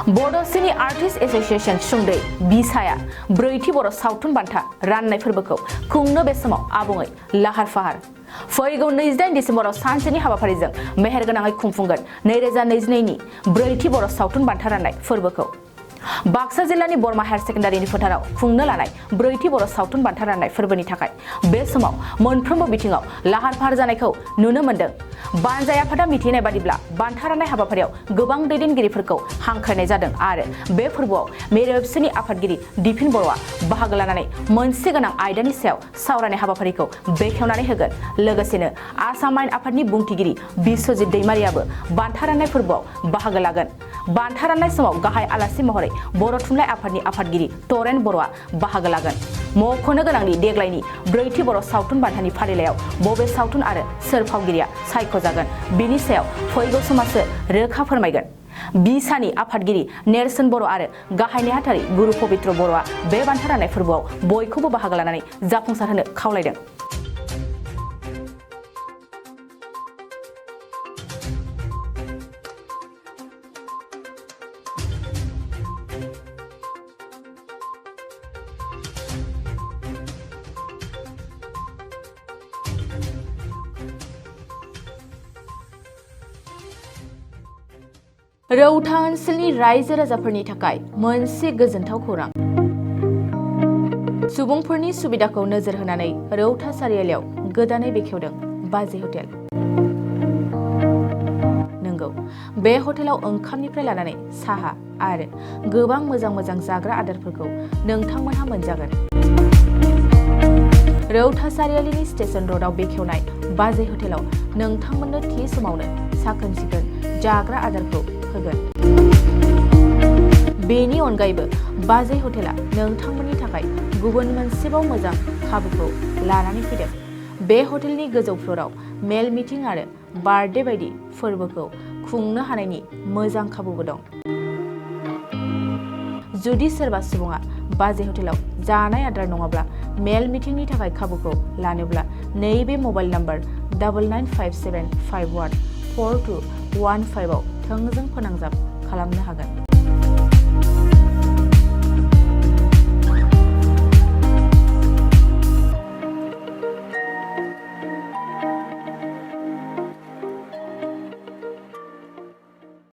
बड' सिनि artist association सुंदयै बिसाया ब्रैथि बर' सावथुन बान्था राननाय फोरबोखौ खुंनो बे समाव आबुङै लाहार फाहार फैगौ 28 डिसेम्बराव सानसेनि हाबाफारिजों मेहेरगोनाङै खुंफुंगोन 2022 नि ब्रैथि बर' सावथुन बान्था राननाय फोरबोखौ बाक्सा जिल्लानि बरमा हायर सेकेन्डारिनि फोथाराव खुंनो लानाय ब्रैथि बर' सावथुन बान्था राननाय फोरबोनि थाखाय बे समाव मोनफ्रोमबो बिथिङाव लाहार फाहार जानायखौ नुनो मोन्दों। बानजाय आफादा मिथिनाय बादिब्ला बान्था राननाय हाबाफारियाव गोबां दैदेनगिरिफोरखौ हांख्रायनाय जादों आरो बे फोरबोआव मेरेबसोनि आफादगिरि दिफिन बर'आ बाहागो लानानै मोनसे गोनां आयदानि सायाव सावरायनाय हाबाफारिखौ बेखेवनानै होगोन। लोगोसेनो आसाम आयेन आफादनि बुंथिगिरि बिस्वजित दैमारियाबो बान्था राननाय फोरबोआव बाहागो लागोन। बान्था राननाय समाव गाहाय आलासि महरै बर' थुनलाइ आफादनि आफादगिरि तरेन बर'आ बाहागो लागोन। मख'नो गोनांदि देग्लायनि ब्रैथि बर' सावथुन बान्थानि फारिलाइयाव बबे सावथुन आरो सोर फावगिरिया सायख'जागोन बिनि सायाव फैगौ समासो रोखा फोरमायगोन। बिसानि आफादगिरि नेरसोन बर' आरो गाहाय नेहाथारि गुरु पबित्र बर'आ बे बान्था राननाय फोरबोआव बयखौबो बाहागो लानानै जाफुंसार होनो खावलायदों। रौता ओनसोलनि रायजो राजाफोरनि थाखाय मोनसे गोजोनथाव खौरां। सुबुंफोरनि सुबिदाखौ नोजोर होनानै रौता सारियालियाव गोदानै बेखेवदों बाजै हटेल। नंगौ, बे हटेलाव ओंखामनिफ्राय लानानै साहा आरो गोबां मोजां जाग्रा आदारफोरखौ नोंथांमोनहा मोनजागोन। रौता सारियालिनि स्टेशन र'डआव बेखेवनाय बाजै हटेलाव नोंथांमोननो थि समावनो साखोन-सिखोन जाग्रा आदारखौ होगोन। बेनि अनगायैबो बाजै हटेला नोंथांमोननि थाखाय गुबुन मोनसेबाव मोजां खाबुखौ लानानै फैदों। बे हटेलनि गोजौ फ्ल'राव मेल मिटिं आरो बार्थडे बायदि फोरबोखौ खुंनो हानायनि मोजां खाबुबो दं। जुदि सोरबा सुबुङा बाजै हटेलाव जानाय आदार नङाब्ला मेल मिटिंनि थाखाय खाबुखौ लानोब्ला नैबे मबाइल नम्बर 9957514215 आव थोंजों फोनांजाब खालामनो हागोन।